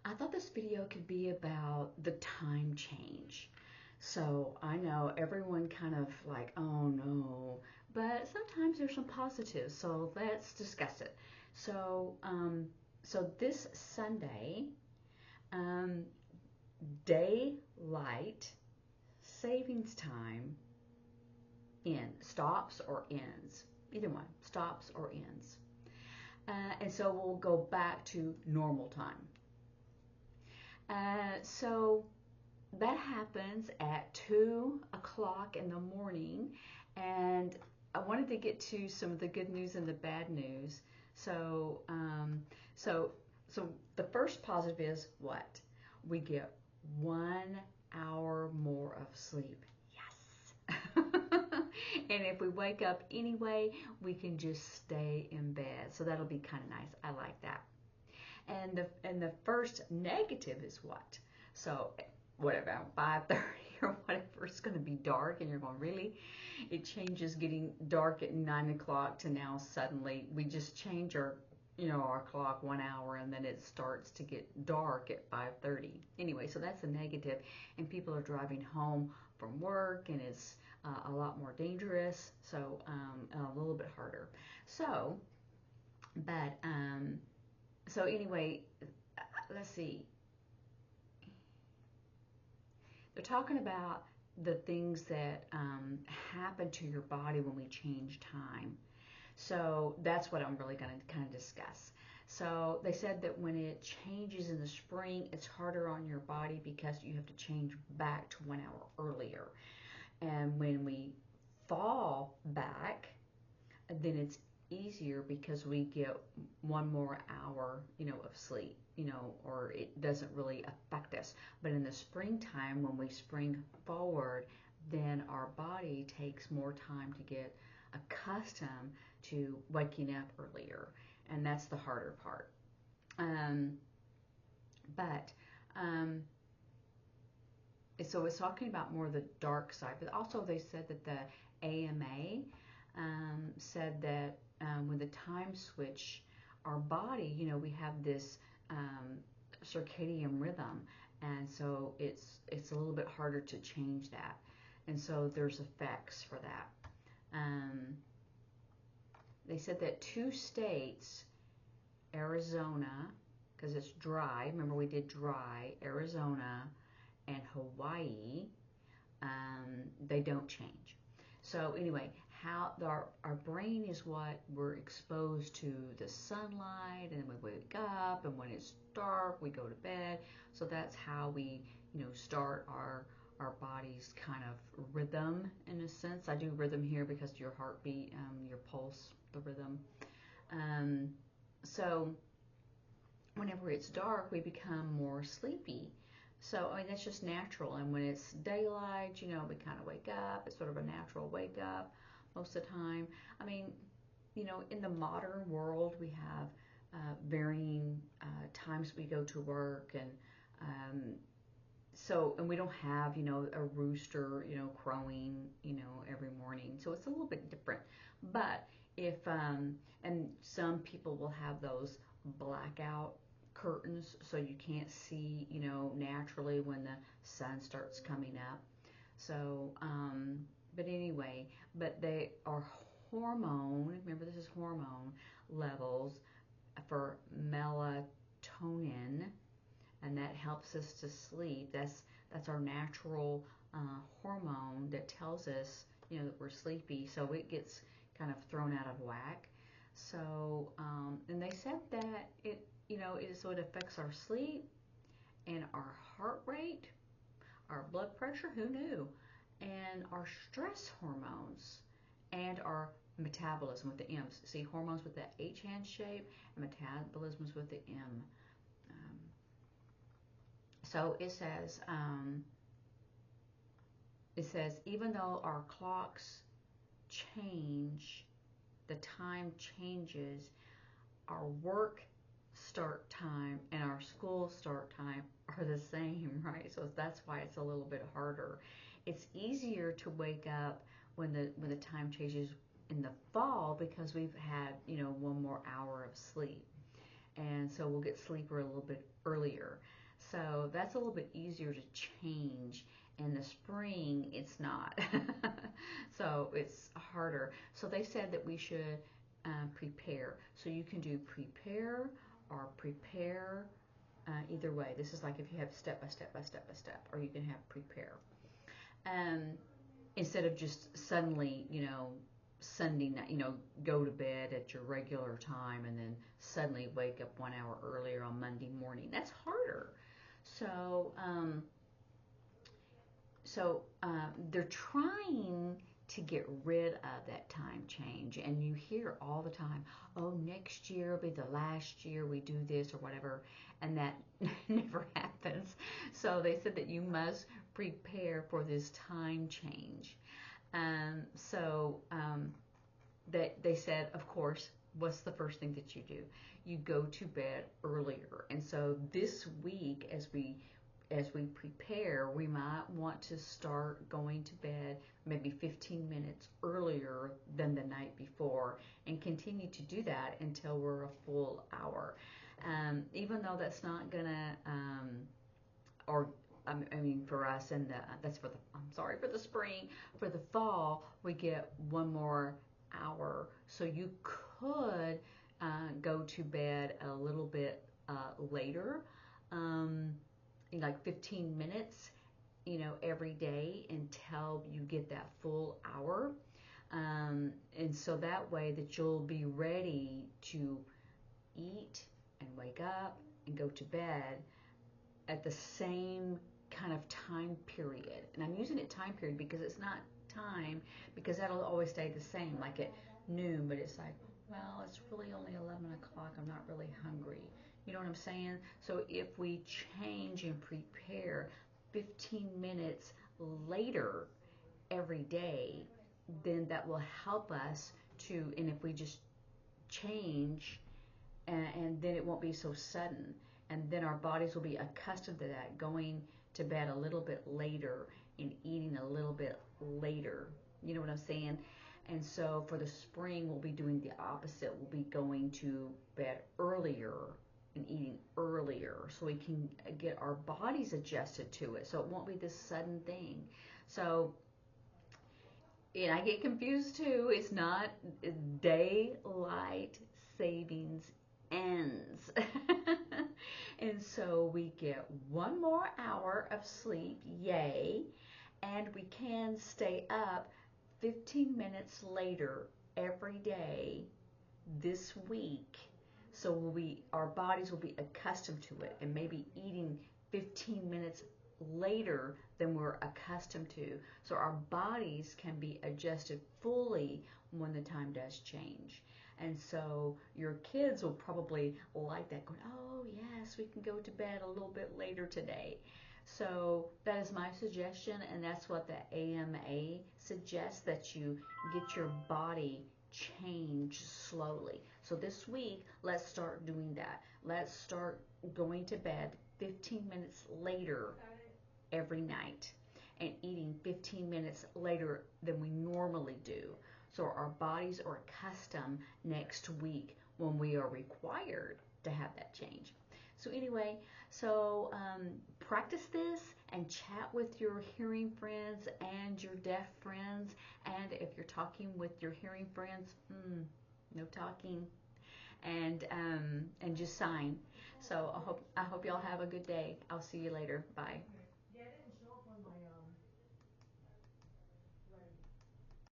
I thought this video could be about the time change. So I know everyone kind of like, oh no, but sometimes there's some positives. So let's discuss it. So, so this Sunday, um, daylight savings time stops or ends. Either one, stops or ends. And so we'll go back to normal time. So that happens at 2 o'clock in the morning, and I wanted to get to some of the good news and the bad news. So, so, so the first positive is what? We get 1 hour more of sleep. Yes. And if we wake up anyway, we can just stay in bed. So that'll be kind of nice. I like that. And the first negative is what? So what about 5:30 or whatever? It's going to be dark, and you're going, really? It changes getting dark at 9 o'clock to now suddenly we just change our clock 1 hour, and then it starts to get dark at 5:30. Anyway, so that's a negative, and people are driving home from work, and it's a lot more dangerous, so a little bit harder. So, but so anyway, let's see. They're talking about the things that happen to your body when we change time. So that's what I'm really going to kind of discuss. So they said that when it changes in the spring, it's harder on your body because you have to change back to 1 hour earlier. And when we fall back, then it's easier because we get 1 more hour, of sleep, or it doesn't really affect us. But in the springtime, when we spring forward, then our body takes more time to get accustomed to waking up earlier, and that's the harder part. Um, but so it's talking about more the dark side, but also they said that the AMA said that when the time switch, our body, we have this circadian rhythm, and so it's a little bit harder to change that, and so there's effects for that. They said that 2 states, Arizona, because it's dry. Remember we did dry, Arizona and Hawaii, they don't change. So anyway, how our brain is what we're exposed to the sunlight, and we wake up, and when it's dark, we go to bed. So that's how we, start our body's kind of rhythm in a sense. I do rhythm here because your heartbeat, your pulse, the rhythm. So whenever it's dark, we become more sleepy. So, that's just natural. And when it's daylight, we kind of wake up. It's sort of a natural wake up most of the time. In the modern world, we have varying times we go to work. And and we don't have, a rooster, crowing, every morning. So it's a little bit different. But and some people will have those blackout curtains, so you can't see, naturally when the sun starts coming up. So, but anyway, but they are hormone, remember this is hormone levels for melatonin, and that helps us to sleep. That's our natural hormone that tells us, that we're sleepy. So it gets kind of thrown out of whack. So, and they said that so it affects our sleep and our heart rate, our blood pressure, who knew, and our stress hormones, and our metabolism with the M's. See, hormones with the H hand shape, and metabolisms with the M. So it says even though our clocks change, the time changes, our work start time and our school start time are the same, right? So that's why it's a little bit harder. It's easier to wake up when the time changes in the fall because we've had 1 more hour of sleep. and so we'll get sleeper a little bit earlier. So that's a little bit easier to change. In the spring, it's not. So it's harder. So they said that we should prepare. So you can do prepare or prepare. Either way, this is like if you have step by step by step by step, or you can have prepare. Um, Instead of just suddenly, Sunday night, go to bed at your regular time and then suddenly wake up 1 hour earlier on Monday morning. That's harder. So, they're trying to get rid of that time change. And you hear all the time, oh, next year will be the last year we do this or whatever. And that never happens. So they said that you must prepare for this time change. So that they said, of course, what's the first thing that you do? You go to bed earlier. And so this week, as we prepare, we might want to start going to bed maybe 15 minutes earlier than the night before, and continue to do that until we're a full hour. Even though that's not gonna, or I mean, for us, and that's for the, I'm sorry, for the spring. For the fall, we get 1 more hour. So you could go to bed a little bit later, in like 15 minutes, every day until you get that full hour. And so that way that you'll be ready to eat and wake up and go to bed at the same kind of time period. And I'm using it time period because it's not time, because that'll always stay the same, like at noon, but it's like, well, it's really only 11 o'clock. I'm not really hungry. You know what I'm saying? So if we change and prepare 15 minutes later every day, then that will help us to, and if we just change, and then it won't be so sudden, and then our bodies will be accustomed to that, going to bed a little bit later and eating a little bit later. You know what I'm saying? And so for the spring, we'll be doing the opposite. We'll be going to bed earlier and eating earlier, so we can get our bodies adjusted to it, so it won't be this sudden thing. So, and I get confused too. It's not daylight savings ends. And so we get 1 more hour of sleep, yay, and we can stay up 15 minutes later every day this week. So our bodies will be accustomed to it, and maybe eating 15 minutes later than we're accustomed to. So our bodies can be adjusted fully when the time does change. And so your kids will probably like that, going, oh yes, we can go to bed a little bit later today. So that is my suggestion, and that's what the AMA suggests, that you get your body change slowly. So this week, let's start doing that. Let's start going to bed 15 minutes later every night and eating 15 minutes later than we normally do. So our bodies are accustomed next week when we are required to have that change. So anyway, practice this and chat with your hearing friends and your deaf friends. And if you're talking with your hearing friends, no talking, and just sign. So I hope y'all have a good day. I'll see you later. Bye.